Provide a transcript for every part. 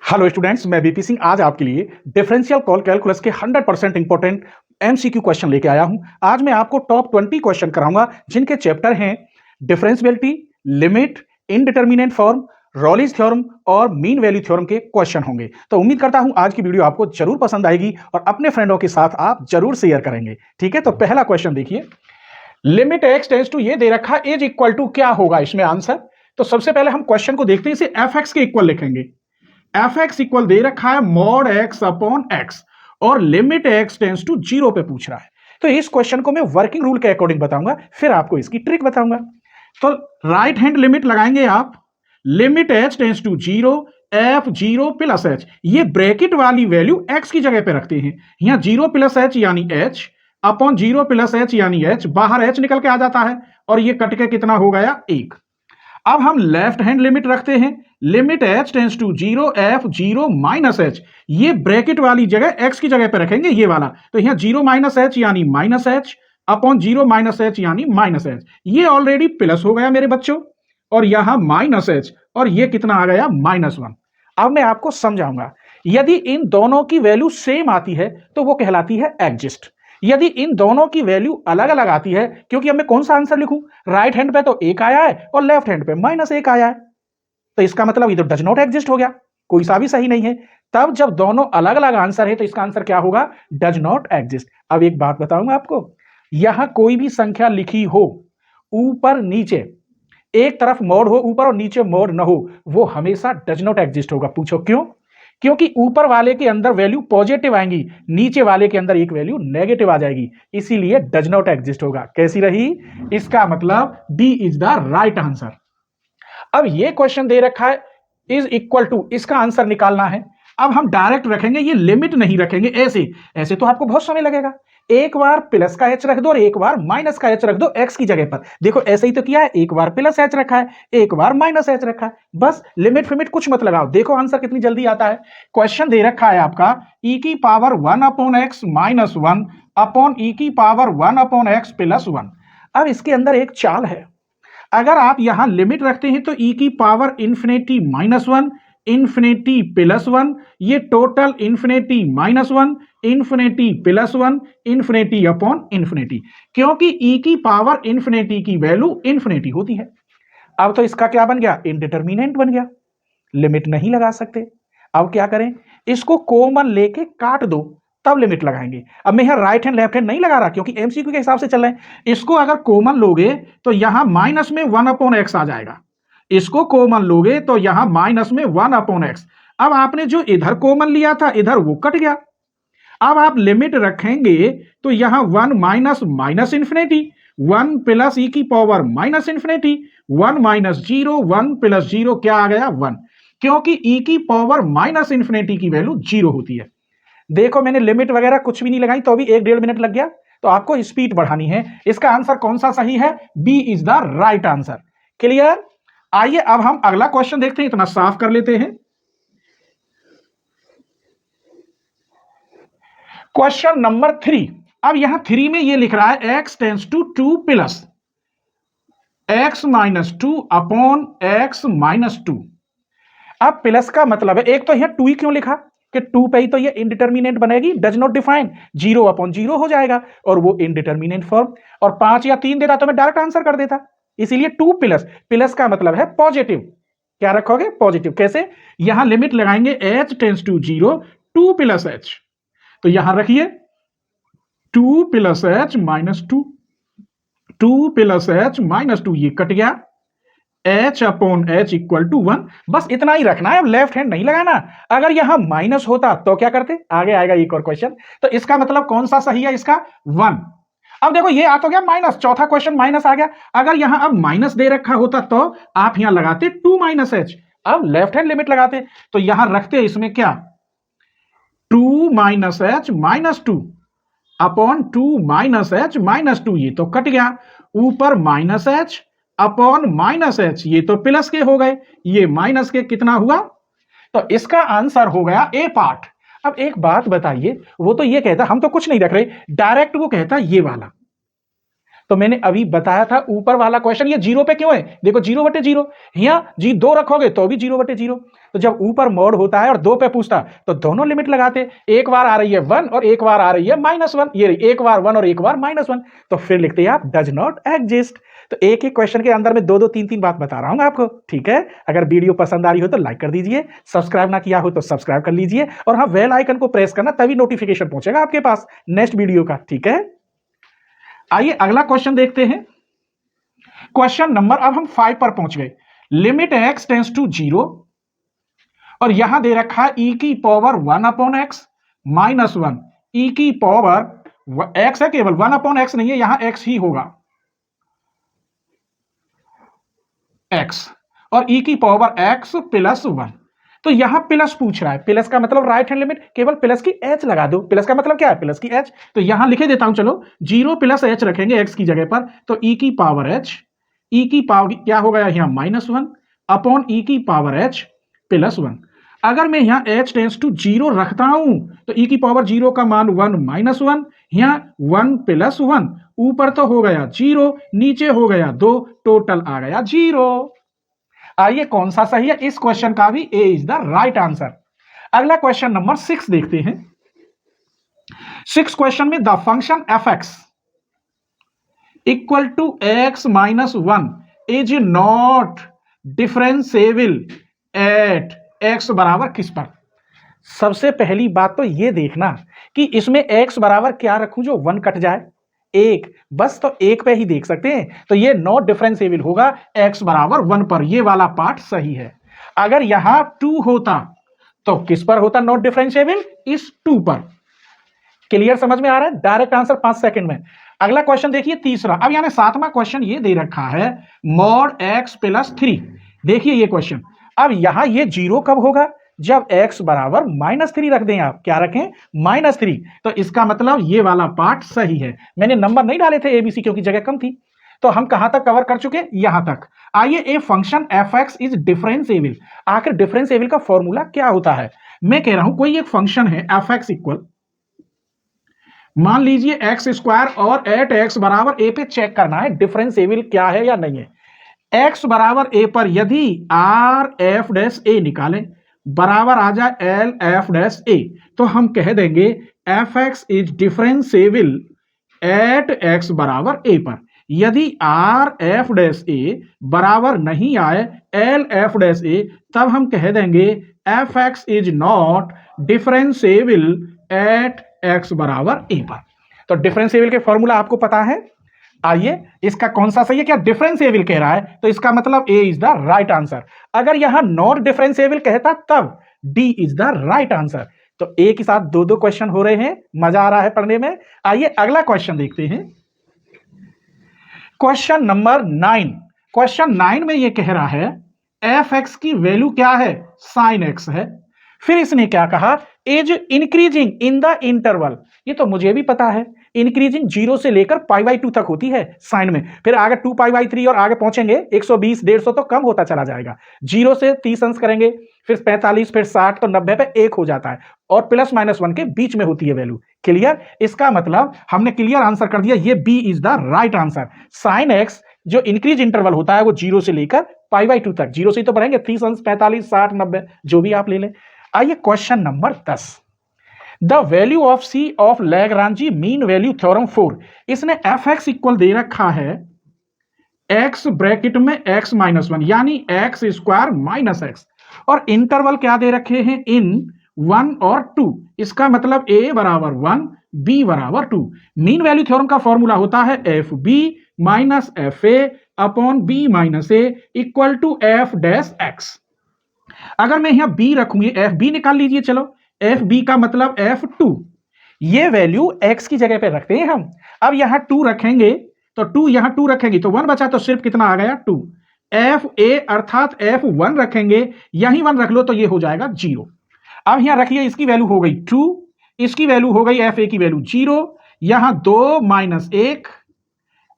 Hello students, मैं BP Singh आज आपके लिए डिफरेंशियल कैलकुलस के 100% इंपॉर्टेंट एमसीक्यू क्वेश्चन लेके आया हूं। आज मैं आपको टॉप 20 क्वेश्चन कराऊंगा जिनके चैप्टर हैं differentiability, limit, indeterminate form, रॉलिस theorem और मीन वैल्यू थ्योरम के क्वेश्चन होंगे। तो उम्मीद करता हूं आज की वीडियो आपको जरूर पसंद आएगी और अपने फ्रेंडों के साथ आप जरूर शेयर करेंगे। ठीक है, तो पहला क्वेश्चन देखिए, लिमिट एक्स टेंड्स टू, ये दे रखा इज इक्वल टू, क्या होगा इसमें आंसर। तो सबसे पहले हम क्वेश्चन को देखते हैं, इसे एफ एक्स के इक्वल लिखेंगे। एफ एक्स इक्वल दे रखा है मॉड एक्स अपॉन एक्स और लिमिट एक्स टेंस टू 0 पे पूछ रहा है। तो इस क्वेश्चन को मैं वर्किंग रूल के अकॉर्डिंग बताऊंगा, फिर आपको इसकी ट्रिक बताऊंगा। तो राइट हैंड लिमिट लगाएंगे आप, limit H tends to 0 F 0 plus H, ये ब्रैकेट वाली वैल्यू एक्स की जगह पे रखते हैं। यहां 0 प्लस एच यानी एच अपॉन 0 प्लस एच यानी एच, बाहर एच निकल के आ जाता है और ये कट के कितना हो गया 1। अब हम लेफ्ट हैंड लिमिट रखते हैं, limit H tends to 0 F 0 minus H, ये ब्रैकेट वाली जगह एक्स की जगह पे रखेंगे ये वाला। तो यहां 0 माइनस एच यानी minus H upon 0 minus H यानी माइनस एच, ये ऑलरेडी प्लस हो गया मेरे बच्चों, और यहां माइनस एच और ये कितना आ गया -1। अब मैं आपको समझाऊंगा, यदि इन दोनों की वैल्यू सेम आती है तो वो कहलाती है एग्जिस्ट। यदि इन दोनों की वैल्यू अलग अलग आती है, क्योंकि अब मैं कौन सा आंसर लिखूं, राइट हैंड पे तो 1 आया है और लेफ्ट हैंड पे -1 आया है, तो इसका मतलब ये तो डज नॉट एग्जिस्ट हो गया, कोई सा भी सही नहीं है। तब जब दोनों अलग अलग आंसर है तो इसका आंसर क्या होगा, डज नॉट एग्जिस्ट। अब एक बात बताऊंगा आपको, यहां कोई भी संख्या लिखी हो ऊपर नीचे, एक तरफ मोड हो ऊपर और नीचे मोड न हो, वो हमेशा डज नॉट एग्जिस्ट होगा। पूछो क्यों? क्योंकि ऊपर वाले के अंदर वैल्यू पॉजिटिव आएंगी, नीचे वाले के अंदर एक वैल्यू नेगेटिव आ जाएगी, इसीलिए डज नॉट एग्जिस्ट होगा। कैसी रही? इसका मतलब D is the right answer. अब ये क्वेश्चन दे रखा है इज इक्वल टू, इसका आंसर निकालना है। अब हम डायरेक्ट रखेंगे, ये लिमिट नहीं रखेंगे, ऐसे ऐसे तो आपको बहुत समय लगेगा। एक बार प्लस का एच रख दो और एक बार माइनस का एच रख दो एक्स की जगह पर। देखो ऐसे ही तो किया है, एक बार प्लस एच रखा है, एक बार माइनस एच रखा है, बस लिमिट फिमिट कुछ मत लगाओ। देखो आंसर कितनी जल्दी आता है। क्वेश्चन दे रखा है आपका e की power 1 upon x minus 1 upon e की पावर 1 अपॉन एक्स प्लस 1। अब इसके अंदर एक चाल है, अगर आप यहां लिमिट रखते हैं तो e की पावर इंफिनिटी -1 इंफिनिटी +1, ये total infinity -1 infinity +1 infinity upon infinity, क्योंकि e की पावर इंफिनिटी की वैल्यू इंफिनिटी होती है। अब तो इसका क्या बन गया, इनडिटरमिनेंट बन गया, लिमिट नहीं लगा सकते। अब क्या करें, इसको कॉमन लेके काट दो, तब लिमिट लगाएंगे। अब मैं यहां राइट हैंड लेफ्ट हैंड नहीं लगा रहा, क्योंकि एमसीक्यू के हिसाब से चल रहे हैं। इसको अगर कॉमन लोगे तो यहां माइनस में 1 अपॉन एक्स आ जाएगा, इसको कॉमन लोगे तो यहां माइनस में 1 अपॉन एक्स। अब आपने जो इधर कॉमन लिया था इधर वो कट गया। अब आप लिमिट रखेंगे तो यहां 1 माइनस माइनस इंफिनिटी, 1 प्लस ई की power minus infinity, 1 minus 0 1 plus 0 क्या आ गया 1, क्योंकि ई की पावर माइनस इंफिनिटी की वैल्यू 0 होती है। देखो मैंने लिमिट वगैरह कुछ भी नहीं लगाई तो भी 1-1.5 मिनट लग गया। तो आपको स्पीड बढ़ानी है। इसका आंसर कौन सा सही है, B is the right answer. Clear? आइए अब हम अगला क्वेश्चन देखते हैं, इतना साफ कर लेते हैं। Question number 3। अब यहां 3 में ये लिख रहा है x tends to 2 plus x minus 2 upon x minus 2। अब प्लस का मतलब है, एक तो यहां 2 ही क्यों लिखा कि 2 पे ही तो ये इनडिटरमिनेंट बनेगी, डज नॉट डिफाइन, 0 अपॉन 0 हो जाएगा और वो इनडिटरमिनेंट फॉर्म। और 5 या 3 देता तो मैं डायरेक्ट आंसर कर देता, इसीलिए 2 प्लस, प्लस का मतलब है पॉजिटिव। क्या रखोगे, पॉजिटिव। कैसे? यहां लिमिट लगाएंगे h tends to 0 2 plus h, तो यहां रखिए 2 plus H minus 2, 2 plus H minus 2, ये कट गया, h upon h equal to 1। बस इतना ही रखना है, अब लेफ्ट हैंड नहीं लगाना। अगर यहां माइनस होता तो क्या करते, आगे आएगा एक और क्वेश्चन। तो इसका मतलब कौन सा सही है, इसका 1। अब देखो ये आ तो गया माइनस, चौथा क्वेश्चन माइनस आ गया। अगर यहां अब माइनस दे रखा होता तो आप यहां लगाते 2 माइनस एच, अब लेफ्ट हैंड लिमिट लगाते तो यहां रखते इसमें क्या 2 minus H minus 2 upon 2 minus H minus 2, ये तो कट गया, ऊपर minus H upon minus H, ये तो प्लस के हो गए, ये माइनस के कितना हुआ, तो इसका आंसर हो गया ए पार्ट। अब एक बात बताइए, वो तो ये कहता हम तो कुछ नहीं रख रहे, डायरेक्ट वो कहता ये वाला, तो मैंने अभी बताया था ऊपर वाला क्वेश्चन ये जीरो पे क्यों है, देखो 0/0, यहाँ जी 2 रखोगे तो भी 0/0। तो जब ऊपर मोड होता है और 2 पे पूछता तो दोनों लिमिट लगाते, एक बार आ रही है 1 और एक बार आ रही है -1, ये एक बार 1 और एक बार -1, तो फिर लिखते हैं आप डज नॉट एग्जिस्ट। तो एक एक क्वेश्चन के अंदर में 2-2 3-3 बात बता रहा हूं आपको, ठीक है। अगर वीडियो पसंद आ रही हो तो लाइक कर दीजिए, सब्सक्राइब ना किया हो तो सब्सक्राइब कर लीजिए, और हाँ बेल आइकन को प्रेस करना, तभी नोटिफिकेशन पहुंचेगा आपके पास नेक्स्ट वीडियो का, ठीक है। आइए अगला क्वेश्चन देखते हैं। क्वेश्चन नंबर, अब हम 5 पर पहुंच गए। लिमिट x टेंड्स टू 0 और यहां दे रखा है e की पावर 1/x -1, e की पावर x है, केवल 1/x नहीं है, यहां x ही होगा, x, और e की पावर x +1। तो यहां प्लस पूछ रहा है, प्लस का मतलब राइट हैंड लिमिट, केवल प्लस की h लगा दो। प्लस का मतलब क्या है, प्लस की h। तो यहां लिखे देता हूं, चलो 0 + h रखेंगे x की जगह पर, तो e की पावर h, e की पावर क्या हो गया यहां -1 अपॉन e की पावर h +1। अगर मैं यहां h टेंड्स टू 0 रखता हूं तो e की पावर 0 का मान 1 -1, यहां 1 +1, ऊपर तो हो गया 0, नीचे हो गया 2, टोटल आ गया 0। आइए कौन सा सही है, इस क्वेश्चन का भी A is the right answer. अगला क्वेश्चन नंबर 6 देखते हैं। 6 क्वेश्चन में the function f(x) equal to x -1 is not differentiable at x बराबर किस पर। सबसे पहली बात तो ये देखना कि इसमें x बराबर क्या रखूं जो 1 कट जाए, 1, बस तो 1 पे ही देख सकते हैं, तो ये नॉट डिफरेंशिएबल होगा x बराबर 1 पर, ये वाला पार्ट सही है। अगर यहां 2 होता तो किस पर होता नॉट डिफरेंशिएबल, इस 2 पर। क्लियर, समझ में आ रहा है, डायरेक्ट आंसर 5 सेकंड में। अगला क्वेश्चन देखिए तीसरा। अब यानी 7वां क्वेश्चन ये दे रखा है mod x + 3। देखिए ये क्वेश्चन, अब यहां ये 0 कब होगा, जब x बराबर -3 रख दें आप, क्या रखें -3, तो इसका मतलब ये वाला पार्ट सही है। मैंने नंबर नहीं डाले थे ABC क्योंकि जगह कम थी। तो हम कहां तक कवर कर चुके, यहां तक। आइए, a function f(x) is differentiable. आखिर डिफरेंशिएबल का फॉर्मूला क्या होता है। मैं कह रहा हूं कोई एक फंक्शन है f(x) इक्वल, मान लीजिए x² और एट x बराबर a पे चेक करना है डिफरेंशिएबल क्या है या नहीं है। x बराबर a पर यदि r(f'(a) निकालें बराबर आ जाए l(f'(a), तो हम कह देंगे f(x) is differentiable at x बराबर a पर। यदि r(f'(a) बराबर नहीं आए l(f'(a), तब हम कह देंगे f(x) is not differentiable at x बराबर a पर। तो डिफरेंशिएबल के फॉर्मूला आपको पता है। आइए, इसका कौन सा सही है, क्या डिफरेंशिएबल कह रहा है, तो इसका मतलब ए इज द राइट आंसर। अगर यहां नॉट डिफरेंशिएबल कहता तब D is the right answer. तो ए के साथ 2-2 क्वेश्चन हो रहे हैं, मजा आ रहा है पढ़ने में। आइए अगला क्वेश्चन देखते हैं। Question number 9। क्वेश्चन 9 में यह कह रहा है f(x) की वैल्यू क्या है, sin x है। फिर इसने क्या कहा, is increasing in the interval. ये तो मुझे भी पता है, इंक्रीजिंग 0 से लेकर π/2 तक होती है साइन में, फिर आगे 2π/3 और आगे पहुंचेंगे 120 150 तो कम होता चला जाएगा। 0 से 30 अंश करेंगे, फिर 45, फिर 60, तो 90 पे 1 हो जाता है, और +-1 के बीच में होती है वैल्यू। क्लियर, इसका मतलब हमने क्लियर आंसर कर दिया, ये B is the right answer. Sine X जो इंक्रीज इंटरवल होता है वो 0 से लेकर π/2 तक, 0 से तो बढ़ेंगे 30 अंश, 45, 60, 90 जो भी आप ले लें। आइए question number 10। The value of c of Lagrange mean value theorem 4। इसने f(x) इक्वल दे रखा है x ब्रैकेट में x -1 यानी x² -x, और इंटरवल क्या दे रखे हैं इन 1 और 2। इसका मतलब a बराबर 1, b बराबर 2। मीन वैल्यू थ्योरम का फॉर्मूला होता है fb minus fa upon b minus a equal to f'(x). अगर मैं यहां b रखूंगी, fb निकाल लीजिए, चलो fb का मतलब f2, ये वैल्यू x की जगह पे रखते हैं हम। अब यहां 2 रखेंगे तो 2 यहां 2 रखेंगे तो 1 बचा, तो सिर्फ कितना आ गया 2। fa अर्थात f1 रखेंगे, यहीं 1 रख लो तो ये हो जाएगा 0। अब यहां रखिए, इसकी वैल्यू हो गई 2, इसकी वैल्यू हो गई fa की वैल्यू 0, यहां 2 - 1,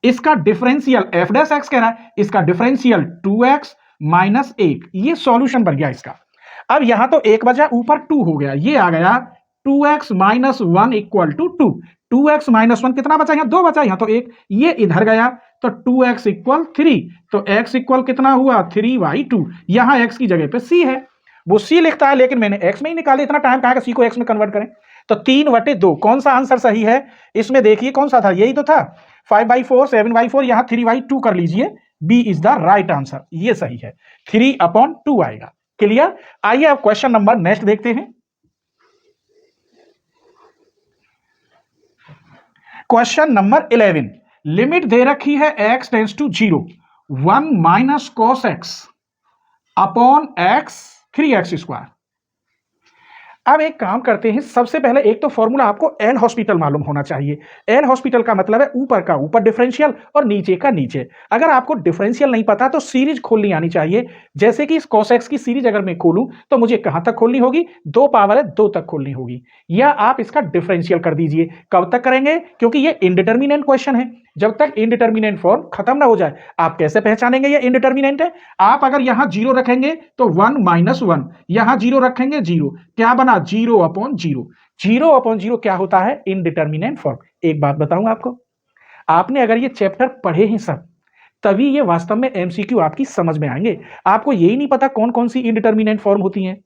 इसका डिफरेंशियल f'(x) कह रहा है, इसका डिफरेंशियल 2x - 1, ये सॉल्यूशन बन गया इसका। अब यहां तो 1 बचा, ऊपर 2 हो गया, ये आ गया 2x minus 1 equal to 2। 2x minus 1 कितना बचा, यहां 2 बचा, यहां तो 1, ये इधर गया तो 2x इक्वल 3। तो x इक्वल कितना हुआ 3/2। यहां x की जगह पे c है, वो c लिखता है, लेकिन मैंने x में ही निकाले, इतना टाइम कहां का c को x में कन्वर्ट करें। तो 3/2 कौन सा आंसर सही है इसमें, देखिए कौन सा था, यही तो था 5/4 7/4, यहां 3/2 कर लीजिए, B is the right answer, ये सही है, 3/2 आएगा। क्लियर। आइए अब क्वेश्चन नंबर नेक्स्ट देखते हैं। क्वेश्चन नंबर 11, लिमिट दे रखी है x tends to 0, 1 minus cos X upon X 3x²। अब एक काम करते हैं, सबसे पहले एक तो फॉर्मूला आपको एल हॉस्पिटल मालूम होना चाहिए। एल हॉस्पिटल का मतलब है ऊपर का ऊपर डिफरेंशियल और नीचे का नीचे। अगर आपको डिफरेंशियल नहीं पता तो सीरीज खोलनी आनी चाहिए। जैसे कि इस cos x की सीरीज अगर मैं खोलूं तो मुझे कहां तक खोलनी होगी, 2 पावर है 2 तक खोलनी होगी, या आप इसका डिफरेंशियल कर दीजिए। कब तक करेंगे, क्योंकि ये इनडिटर्मिनेंट क्वेश्चन है, जब तक इनडिटर्मिनेंट फॉर्म खत्म ना हो जाए। आप कैसे पहचानेंगे ये इनडिटर्मिनेंट है, आप अगर यहां 0 रखेंगे तो 1 माइनस 1, यहां 0 रखेंगे 0, क्या बना 0/0। 0/0 क्या होता है, इनडिटर्मिनेंट फॉर्म। एक बात बताऊं आपको, आपने अगर ये चैप्टर पढ़े हैं सब, तभी ये वास्तव में एमसीक्यू आपकी समझ में आएंगे। आपको यही नहीं पता कौन कौन सी इनडिटर्मिनेंट फॉर्म होती हैं,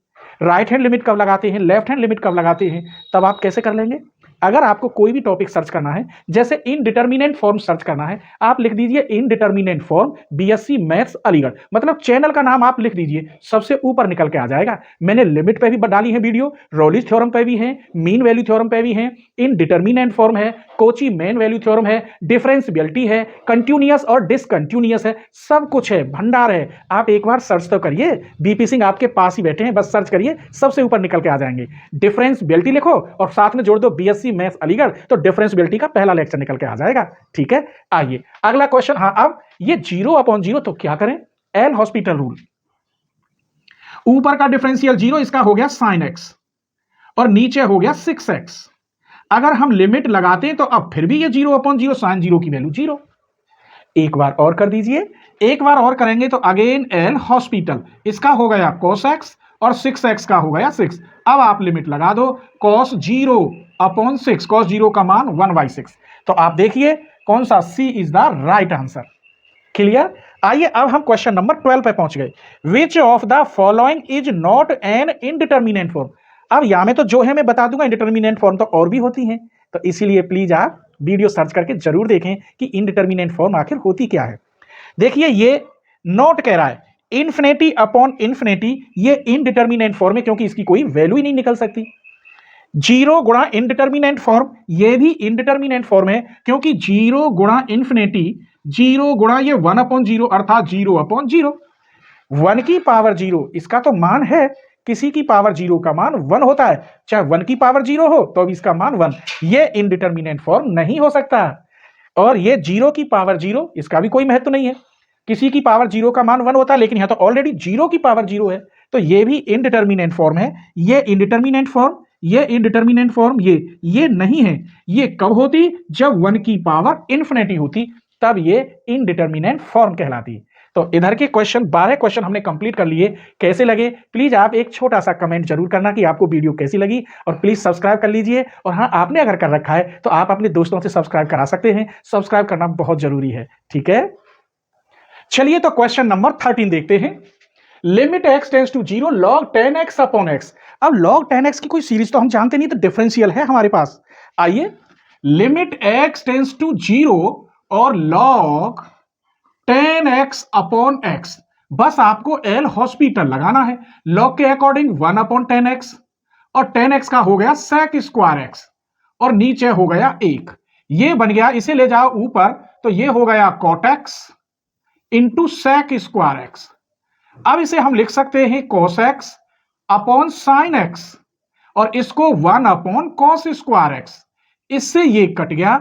राइट हैंड लिमिट कब लगाते हैं, लेफ्ट हैंड लिमिट कब लगाते हैं, तब आप कैसे कर लेंगे। अगर आपको कोई भी टॉपिक सर्च करना है, जैसे इनडिटर्मिनेंट फॉर्म सर्च करना है, आप लिख दीजिए indeterminate form BSc maths Aligarh, मतलब चैनल का नाम आप लिख दीजिए, सबसे ऊपर निकल के आ जाएगा। मैंने लिमिट पे भी डाली है वीडियो, रॉलिस थ्योरम पे भी है, मीन वैल्यू थ्योरम पे भी है, इनडिटर्मिनेंट फॉर्म है, कोची मेन वैल्यू थ्योरम है, डिफरेंशियबिलिटी है, कंटिन्यूअस और डिसकंटिन्यूअस है, सब कुछ है, भंडार है। आप एक बार सर्च तो करिए, बीपी सिंह आपके पास ही बैठे हैं, बस सर्च करिए, सबसे ऊपर निकल के आ जाएंगे। डिफरेंशियबिलिटी लिखो और साथ में जोड़ दो बीएससी मैथ्स अलीगढ़, तो डिफरेंशियबिलिटी का पहला लेक्चर निकल के आ जाएगा। ठीक है, आइए अगला क्वेश्चन। हाँ, अब ये 0/0 तो क्या करें, एल हॉस्पिटल रूल। ऊपर का डिफरेंशियल 0, इसका हो गया sin x, और नीचे हो गया 6x। अगर हम लिमिट लगाते हैं तो अब फिर भी ये 0/0, sin 0 की वैल्यू 0। एक बार और कर दीजिए, एक बार और करेंगे तो अगेन एल हॉस्पिटल, इसका हो गया cos x और 6x का हो गया 6। अब आप लिमिट लगा दो, cos 0/6, cos 0 का मान 1/6। तो आप देखिए कौन सा C is the right answer. Clear. आइए अब हम क्वेश्चन नंबर 12 पे पहुंच गए। Which of the following is not an indeterminate form. अब यहां में तो जो है मैं बता दूंगा, इनडिटर्मिनेंट फॉर्म तो और भी होती हैं, तो इसीलिए प्लीज आप वीडियो सर्च करके जरूर देखें कि इनडिटर्मिनेंट फॉर्म आखिर होती क्या है। देखिए ये नॉट कह रहा है, इन्फिनिटी अपॉन इन्फिनिटी ये इनडिटर्मिनेंट फॉर्म है, क्योंकि इसकी कोई वैल्यू ही नहीं निकल सकती। 0 गुणा इनडिटर्मिनेंट फॉर्म, ये भी इनडिटर्मिनेंट फॉर्म है, क्योंकि 0 गुणा इन्फिनिटी, 0 गुणा ये 1/0 अर्थात 0/0। 1 की पावर 0 इसका तो मान है, किसी की पावर 0 का मान 1 होता है, चाहे 1 की पावर 0 हो तो भी इसका मान 1। ये इनडिटर्मिनेंट फॉर्म नहीं हो सकता। और ये 0 की पावर 0, इसका भी कोई महत्व नहीं है, किसी की पावर 0 का मान 1 होता है, लेकिन यहां तो ऑलरेडी 0 की पावर 0 है, तो ये भी इनडिटर्मिनेंट फॉर्म है। ये इनडिटर्मिनेंट फॉर्म, ये इनडिटर्मिनेंट फॉर्म, ये नहीं है। ये कब होती, जब 1 की पावर इन्फिनिटी होती, तब ये इनडिटर्मिनेंट फॉर्म कहलाती। तो इधर के क्वेश्चन 12 क्वेश्चन हमने कंप्लीट कर लिए। कैसे लगे प्लीज आप एक छोटा सा कमेंट जरूर करना कि आपको वीडियो कैसी लगी, और प्लीज सब्सक्राइब कर लीजिए। और हाँ, आपने अगर कर रखा है तो आप अपने दोस्तों से सब्सक्राइब करा सकते हैं, सब्सक्राइब करना बहुत जरूरी है। ठीक है, चलिए तो क्वेश्चन नंबर 13 देखते हैं। Limit x tends to 0 log 10x upon x। अब log 10x की कोई सीरीज तो हम जानते नहीं, तो डिफरेंशियल है हमारे पास। आइए, लिमिट x टेंड्स टू 0 और log 10x अपॉन x, बस आपको एल हॉस्पिटल लगाना है। log के अकॉर्डिंग 1/10x, और 10x का हो गया sec स्क्वायर x, और नीचे हो गया 1। ये बन गया, इसे ले जाओ ऊपर तो ये हो गया cot x into sec square x। अब इसे हम लिख सकते हैं cos x upon sin x, और इसको 1/cos स्क्वायर x। इससे ये कट गया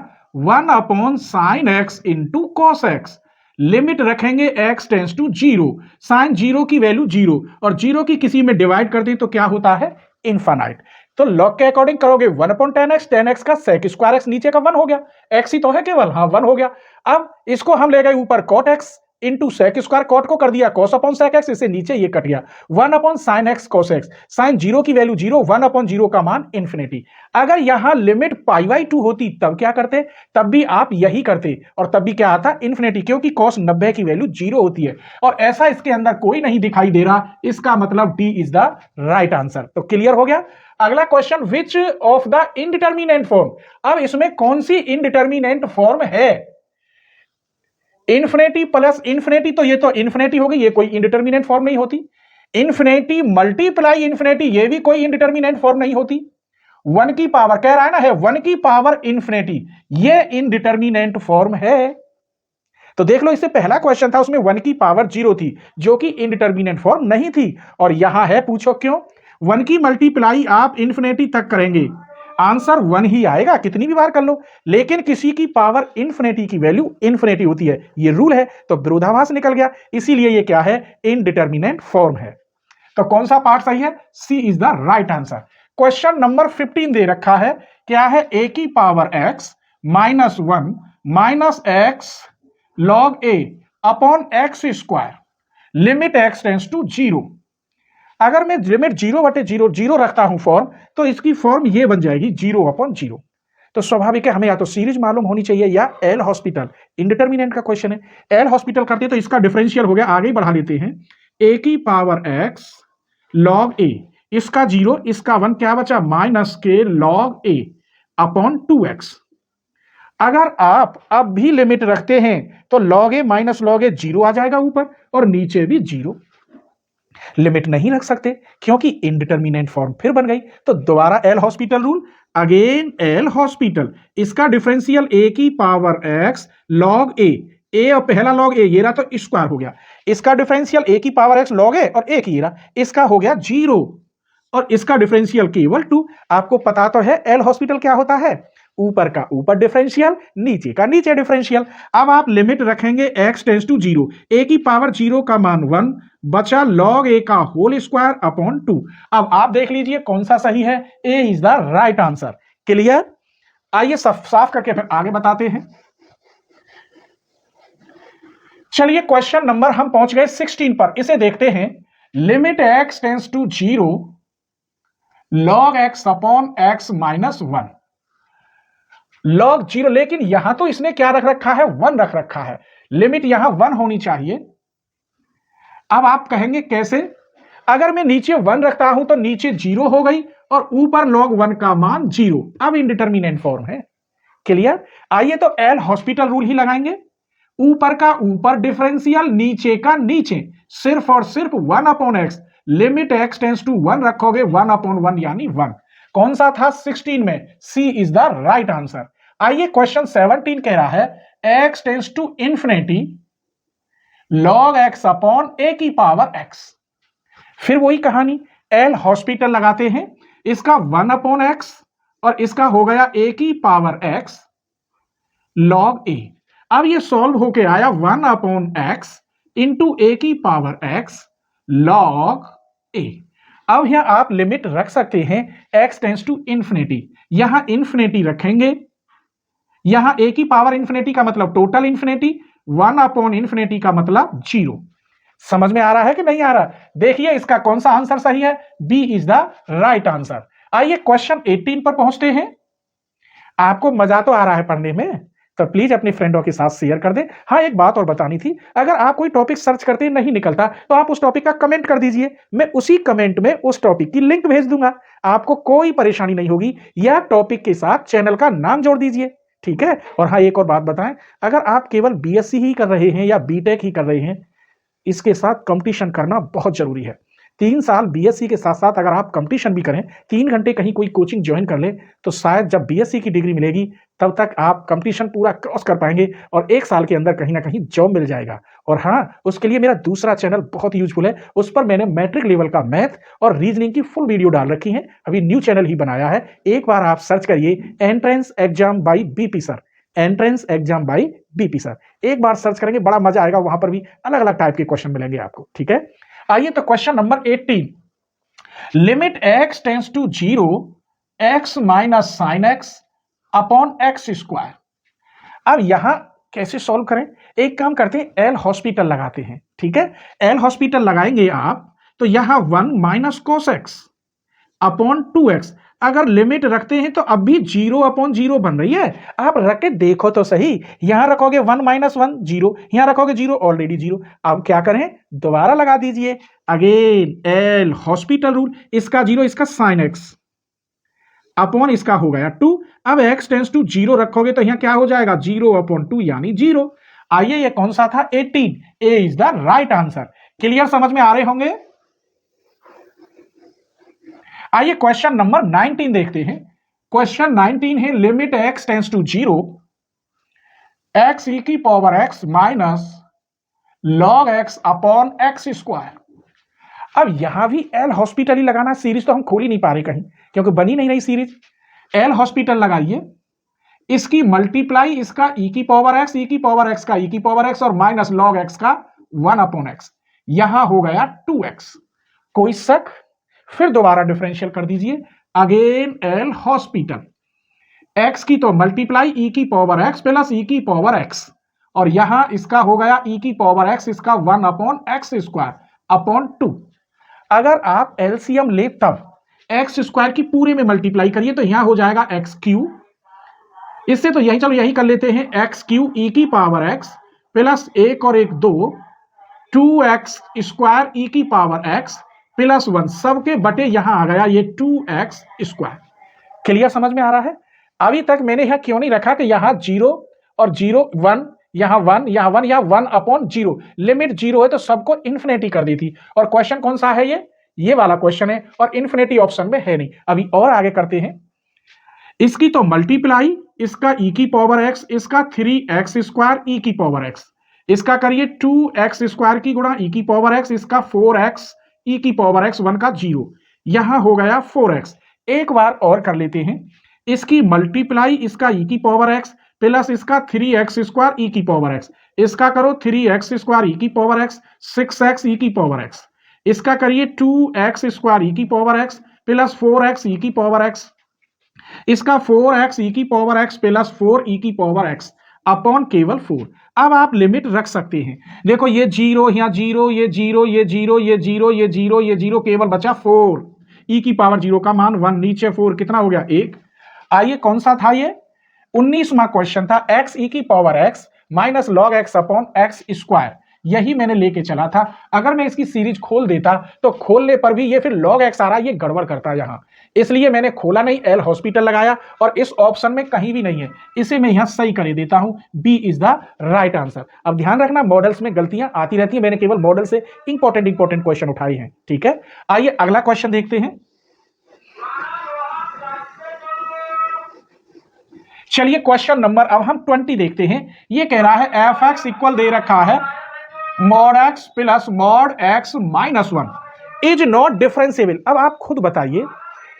1/sin x into cos x। Limit रखेंगे x टेंड्स टू 0, sin 0 की वैल्यू 0, और 0 की किसी में डिवाइड कर दें तो क्या होता है, इनफाइनाइट। तो log के अकॉर्डिंग करोगे 1/10x, 10x का sec स्क्वायर x, नीचे का 1 हो गया, x ही तो है केवल, हाँ 1 हो गया। अब इसको हम ले गए ऊपर cot x, into sec square, cot को कर दिया कॉस अपॉन सेक एक्स, इससे नीचे ये कट गया 1 upon sine X cos X, sine 0 की वैल्यू 0, 1 अपॉन 0 का मान इंफिनिटी। अगर यहां लिमिट π/2 होती तब क्या करते, तब भी आप यही करते और तब भी क्या आता इंफिनिटी, क्योंकि cos 90 की वैल्यू 0 होती है और ऐसा इसके अंदर कोई नहीं दिखाई दे रहा, इसका मतलब D is the right answer. तो क्लियर हो गया। अगला question, which of the indeterminate form, अब इसमें कौन सी इनडिटर्मिनेंट फॉर्म है, इंफिनिटी प्लस इंफिनिटी, तो ये तो इंफिनिटी होगी, ये कोई इनडिटर्मिनेंट फॉर्म नहीं होती। इंफिनिटी मल्टीप्लाई इंफिनिटी, ये भी कोई इनडिटर्मिनेंट फॉर्म नहीं होती। 1 की पावर कह रहा है ना, है 1 की पावर इंफिनिटी, ये इनडिटर्मिनेंट फॉर्म है। तो देख लो, इससे पहला क्वेश्चन था उसमें 1 की पावर 0 थी जो कि इनडिटर्मिनेंट फॉर्म नहीं थी, और यहां है, पूछो क्यों। 1 की मल्टीप्लाई आप इंफिनिटी तक करेंगे, आंसर 1 ही आएगा, कितनी भी बार कर लो, लेकिन किसी की पावर इंफिनिटी की वैल्यू इंफिनिटी होती है, ये रूल है, तो विरोधाभास निकल गया, इसीलिए ये क्या है, इनडिटर्मिनेंट फॉर्म है। तो कौन सा पार्ट सही है, c is the right answer. Question number 15 दे रखा है, क्या है, ए की power x minus 1 minus x log a upon x square, limit x tends to 0। अगर मैं लिमिट 0/0 रखता हूं फॉर्म, तो इसकी फॉर्म ये बन जाएगी 0/0। तो स्वाभाविक है हमें या तो सीरीज मालूम होनी चाहिए या एल हॉस्पिटल, इनडिटर्मिनेंट का क्वेश्चन है, एल हॉस्पिटल करते तो इसका डिफरेंशियल हो गया, आगे ही बढ़ा लेते हैं, ए की पावर x लॉग ए, इसका 0 इसका 1, क्या बचा, माइनस के लॉग ए अपॉन 2x। अगर आप अब भी लिमिट रखते हैं तो लॉग ए माइनस लॉग ए 0 आ जाएगा ऊपर, और नीचे भी 0। लिमिट नहीं रख सकते क्योंकि इनडिटर्मिनेंट फॉर्म फिर बन गई, तो दोबारा L hospital rule, again L hospital, इसका डिफरेंशियल ए की पावर x लॉग ए और पहला लॉग ए ये रहा तो स्क्वायर हो गया, इसका डिफरेंशियल ए की पावर x लॉग ए और एक ही रहा, इसका हो गया 0 और इसका डिफरेंशियल केवल 2। आपको पता तो है एल हॉस्पिटल क्या होता है, ऊपर का ऊपर डिफरेंशियल, नीचे का नीचे डिफरेंशियल। अब आप लिमिट रखेंगे x टेंड्स टू 0, ए की पावर 0 का मान 1, बचा log a का होल स्क्वायर अपॉन 2। अब आप देख लीजिए कौन सा सही है, a is the right answer. Clear. आइए साफ करके फिर आगे बताते हैं। चलिए क्वेश्चन नंबर हम पहुंच गए 16 पर, इसे देखते हैं। Limit x tends to 0 log x upon x minus 1, log 0, लेकिन यहां तो इसने क्या रख रखा है, 1 रख रखा है, लिमिट यहां 1 होनी चाहिए। अब आप कहेंगे कैसे, अगर मैं नीचे 1 रखता हूं तो नीचे 0 हो गई और ऊपर log 1 का मान 0, अब इनडिटर्मिनेंट फॉर्म है। क्लियर। आइए तो एल हॉस्पिटल रूल ही लगाएंगे, ऊपर का ऊपर डिफरेंशियल, नीचे का नीचे, सिर्फ और सिर्फ 1 upon X, limit x tends to 1 रखोगे, 1/1 यानी 1। कौन सा था 16 में, C is the right answer. आइए क्वेश्चन 17 कह रहा है x tends to infinity log x upon a की पावर x। फिर वही कहानी, एल हॉस्पिटल लगाते हैं, इसका 1 अपॉन x और इसका हो गया a की पावर x log a। अब ये सॉल्व होके आया 1 अपॉन x इंटू a की पावर x log a। अब यहां आप लिमिट रख सकते हैं x टेंड्स टू इंफिनिटी, यहां इंफिनिटी रखेंगे, यहां a की पावर इंफिनिटी का मतलब टोटल इंफिनिटी, 1 अपॉन इंफिनिटी का मतलब 0। समझ में आ रहा है कि नहीं आ रहा, देखिए इसका कौन सा आंसर सही है, B is the right answer. आइए क्वेश्चन 18 पर पहुंचते हैं। आपको मजा तो आ रहा है पढ़ने में, तो प्लीज अपने फ्रेंडों के साथ शेयर कर दें। हाँ, एक बात और बतानी थी, अगर आप कोई टॉपिक सर्च करते नहीं निकलता तो आप उस टॉपिक का कमेंट कर दीजिए, मैं उसी कमेंट में उस टॉपिक की लिंक भेज दूंगा, आपको कोई परेशानी नहीं होगी, या टॉपिक के साथ चैनल का नाम जोड़ दीजिए, ठीक है। और हाँ, एक और बात बताएं, अगर आप केवल बीएससी ही कर रहे हैं या बीटेक ही कर रहे हैं, इसके साथ कंपटीशन करना बहुत जरूरी है। 3 साल बीएससी के साथ साथ अगर आप कंपटीशन भी करें, 3 घंटे कहीं कोई कोचिंग ज्वाइन कर ले, तो शायद जब बीएससी की डिग्री मिलेगी तब तक आप कंपटीशन पूरा क्रॉस कर पाएंगे और 1 साल के अंदर कहीं ना कहीं जॉब मिल जाएगा। और हाँ, उसके लिए मेरा दूसरा चैनल बहुत यूजफुल है, उस पर मैंने मैट्रिक लेवल का मैथ और रीजनिंग की फुल वीडियो डाल रखी है, अभी न्यू चैनल ही बनाया है, एक बार आप सर्च करिए, entrance exam by BP sir, entrance exam by BP sir, एक बार सर्च करेंगे, बड़ा मजा आएगा, वहां पर भी अलग अलग टाइप के क्वेश्चन मिलेंगे आपको, ठीक है। आइए तो question number 18, limit x tends to 0 x minus sine X upon x square. अब यहां कैसे सॉल्व करें? एक काम करते हैं, एल हॉस्पिटल लगाते हैं। ठीक है, एल हॉस्पिटल लगाएंगे आप तो यहां 1 minus cos x upon 2x। अगर लिमिट रखते हैं तो अब भी 0 अपॉन 0 बन रही है। आप रख के देखो तो सही, यहां रखोगे 1 माइनस 1 0, यहां रखोगे 0 ऑलरेडी 0। अब क्या करें, दोबारा लगा दीजिए अगेन एल हॉस्पिटल रूल, इसका 0 इसका साइन एक्स अपॉन इसका हो गया 2। अब x टेंस टू 0 रखोगे तो यहां क्या हो जाएगा 0 अपॉन 2 यानी 0। आइए ये कौन सा था 18, a is the right answer. Clear, समझ में आ रहे होंगे। आइए क्वेश्चन नंबर 19 देखते हैं। क्वेश्चन 19 है limit x tends to 0 x E की power x minus log x upon x square. अब यहां भी एल हॉस्पिटल ही लगाना, सीरीज तो हम खोल ही नहीं पा रहे कहीं क्योंकि बनी नहीं रही सीरीज। एल हॉस्पिटल लगाइए, इसकी मल्टीप्लाई इसका ई की पावर x, ई की पावर x का ई की पावर x और माइनस लॉग x का 1 अपॉन x, यहां हो गया 2x। कोई शक? फिर दोबारा डिफरेंशियल कर दीजिए अगेन एल हॉस्पिटल, x की तो मल्टीप्लाई ई की पावर x प्लस ई की पावर x और यहां इसका हो गया ई की पावर x, इसका 1 अपॉन x स्क्वायर अपॉन 2। अगर आप एलसीएम ले तब एक्स स्क्वायर की पूरे में मल्टीप्लाई करिए तो यहां हो जाएगा एक्स क्यू। इससे तो यही, चलो यही कर लेते हैं, एक्स क्यू ई की पावर एक्स प्लस 1 और 1 2, 2x स्क्वायर ई की पावर x प्लस 1 सबके बटे यहां आ गया ये 2x स्क्वायर। क्लियर, समझ में आ रहा है। अभी तक मैंने यहां क्यों नहीं रखा कि यहां 0 और 0 1, यहां 1 यहां 1, यहां 1 अपॉन 0, लिमिट 0 है तो सबको इन्फिनिटी कर दी थी। और क्वेश्चन कौन सा है, ये वाला क्वेश्चन है और इन्फिनिटी ऑप्शन में है नहीं। अभी और आगे करते हैं, इसकी तो मल्टीप्लाई इसका ई की पावर एक्स, इसका 3x स्क्वायर ई की पावर एक्स, इसका करिए 2x स्क्वायर की गुणा ई की पावर एक्स, इसका 4x ई की पावर एक्स 1 का 0, यहां हो गया 4x। एक बार और कर लेते हैं, इसकी मल्टीप्लाई इसका ई की पावर एक्स प्लस इसका 3x स्क्वायर ई की पावर एक्स, इसका करो 3x स्क्वायर ई की पावर एक्स 6x ई की पावर एक्स, इसका करिए 2x स्क्वायर ई की पावर एक्स प्लस 4x ई की पावर एक्स, इसका 4x ई की पावर एक्स प्लस 4 ई की पावर एक्स अपॉन केवल 4। अब आप लिमिट रख सकते हैं, देखो ये 0 यहाँ 0, ये 0, ये 0, ये 0, ये 0, ये 0, केवल बचा 4, ई की पावर 0 का मान 1, नीचे 4 कितना हो गया 1। आइए कौन सा था ये 19वां क्वेश्चन था, x ई की power x minus log x upon x square, यही मैंने लेके चला था। अगर मैं इसकी सीरीज खोल देता तो खोलने पर भी ये फिर लॉग x आ रहा है, ये गड़बड़ करता है यहां, इसलिए मैंने खोला नहीं, एल हॉस्पिटल लगाया और इस ऑप्शन में कहीं भी नहीं है, इसे मैं यहां सही कर देता हूं, B is the right answer. अब ध्यान रखना मॉडल्स में गलतियां आती रहती है, मैंने केवल मॉडल से इंपॉर्टेंट क्वेश्चन उठाए हैं। ठीक है, आइए अगला क्वेश्चन देखते हैं। चलिए क्वेश्चन नंबर अब हम 20 देखते हैं। ये कह रहा है एफ एक्स इक्वल दे रखा है mod x plus mod x minus 1 is not differentiable. अब आप खुद बताइए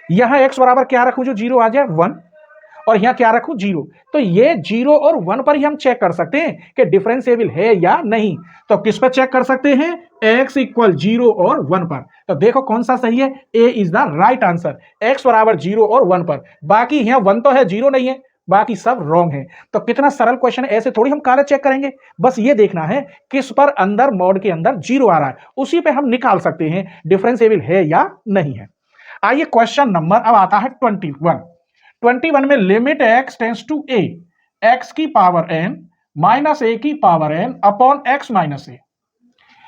यहां एक्स बराबर क्या रखूं जो 0 आ जाए 1, और यहां क्या रखूं 0, तो ये 0 और 1 पर ही हम चेक कर सकते हैं कि डिफरेंशिएबल है या नहीं। तो किस पर चेक कर सकते हैं, x इक्वल 0 और 1 पर। तो देखो कौन सा सही है, a is the right answer, x बराबर 0 और 1 पर। बाकी यहां 1 तो है 0 नहीं है, बाकी सब रॉन्ग है। तो कितना सरल क्वेश्चन है, ऐसे थोड़ी हम काले चेक करेंगे, बस ये देखना है किस पर अंदर मॉड के अंदर 0 आ रहा है, उसी पे हम निकाल सकते हैं डिफरेंशिएबल है या नहीं है। आइए क्वेश्चन नंबर अब आता है 21 में limit x tends to a x की पावर n माइनस a की power n upon x minus a।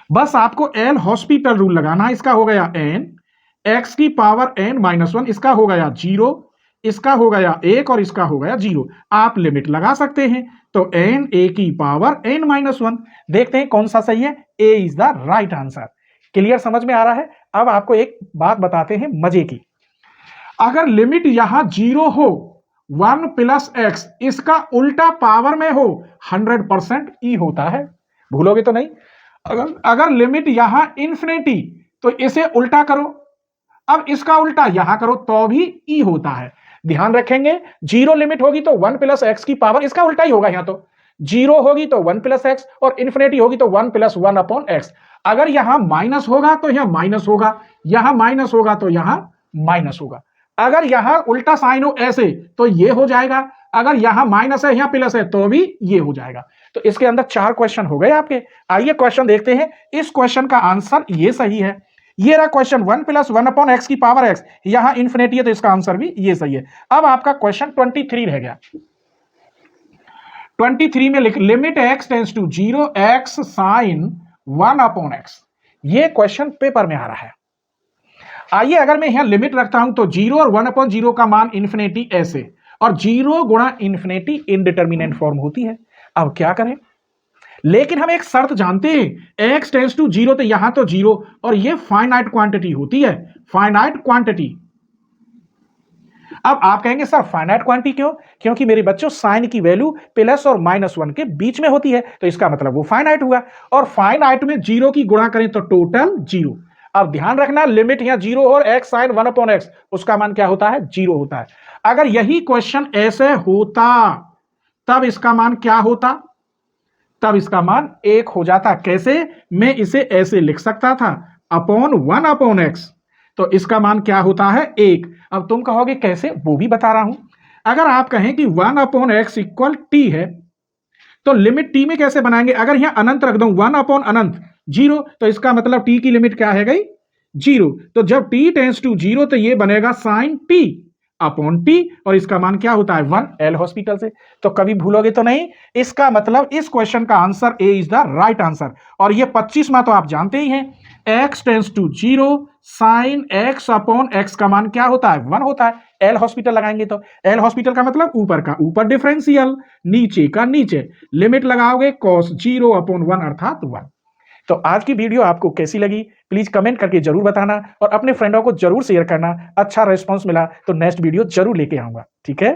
बस आपको एल हॉस्पिटल रूल लगाना, इसका हो गया n, x की पावर n माइनस 1, इसका हो गया 0, इसका हो गया 1 और इसका हो गया 0। आप लिमिट लगा सकते हैं, तो n a की पावर n माइनस 1। देखते हैं कौन सा सही है, a is the right answer. Clear, समझ में आ रहा है। अब आपको एक बात बताते हैं मजे की, अगर लिमिट यहां 0 हो 1 प्लस x, इसका उल्टा पावर में हो 100% ई होता है, भूलोगे तो नहीं। अगर लिमिट यहां इंफिनिटी तो इसे उल्टा करो, अब इसका उल्टा यहां करो तो भी ई होता है। ध्यान रखेंगे 0 लिमिट होगी तो 1 प्लस एक्स की पावर, इसका उल्टा ही होगा, यहां तो 0 होगी तो 1 प्लस एक्स और इंफिनिटी होगी तो 1 प्लस 1 अपॉन एक्स। अगर यहां माइनस होगा तो यहां माइनस होगा, यहां माइनस होगा तो यहां माइनस होगा। अगर यहां उल्टा साइन हो ऐसे तो ये हो जाएगा, अगर यहां माइनस है यहां प्लस है तो भी ये हो जाएगा। तो इसके अंदर 4 क्वेश्चन हो गए आपके। आइए क्वेश्चन देखते हैं। इस क्वेश्चन का आंसर ये सही है। ये रहा क्वेश्चन 1 + 1/x की पावर x, यहां इंफिनिटी है तो इसका आंसर भी ये सही है। अब आपका क्वेश्चन 23 रह गया। 23 में लिख limit x tends to 0 x sin 1/x। ये क्वेश्चन पेपर में आ रहा है। आइए अगर मैं यहां लिमिट रखता हूं तो 0 और 1/0 का मान इंफिनिटी ऐसे, और 0 गुणा इंफिनिटी इनडिटर्मिनेंट फॉर्म होती है। अब क्या करें, लेकिन हम एक शर्त जानते हैं, x टेंड्स टू 0 तो यहां तो 0, और ये फाइनाइट क्वांटिटी होती है, फाइनाइट क्वांटिटी। अब आप कहेंगे सर फाइनाइट क्वांटिटी क्यों? क्योंकि मेरे बच्चों साइन की वैल्यू प्लस और -1 के बीच में होती है, तो इसका मतलब वो फाइनाइट हुआ। और फाइनाइट में 0 की गुणा करें तो टोटल 0। अब ध्यान रखना, लिमिट यहां 0 और x sin 1/x, उसका मान क्या होता है? 0 होता है। अगर यही क्वेश्चन ऐसे होता तब इसका मान क्या होता? तब इसका मान 1 हो जाता। कैसे? मैं इसे ऐसे लिख सकता था, अपॉन 1/x, तो इसका मान क्या होता है? 1। अब तुम कहोगे कैसे, वो भी बता रहा हूं। अगर आप कहें कि 1/x इक्वल t है, तो लिमिट t में कैसे बनाएंगे? अगर यहां अनंत रख दूं, 1/अनंत 0, तो इसका मतलब t की लिमिट क्या है गई? 0। तो जब t टेंड्स टू 0 तो ये बनेगा साइन t अपॉन t, और इसका मान क्या होता है? 1। एल हॉस्पिटल से। तो कभी भूलोगे तो नहीं। इसका मतलब इस क्वेश्चन का answer A is the right answer. और ये 25वां तो आप जानते ही हैं, x टेंड्स टू 0 साइन x अपॉन x का मान क्या होता है? 1 होता है। एल हॉस्पिटल लगाएंगे तो एल हॉस्पिटल का मतलब ऊपर का ऊपर डिफरेंशियल, नीचे का नीचे, लिमिट लगाओगे cos 0/1 अर्थात 1। तो आज की वीडियो आपको कैसी लगी प्लीज कमेंट करके जरूर बताना, और अपने फ्रेंडों को जरूर शेयर करना। अच्छा रिस्पांस मिला तो नेक्स्ट वीडियो जरूर लेके आऊंगा। ठीक है।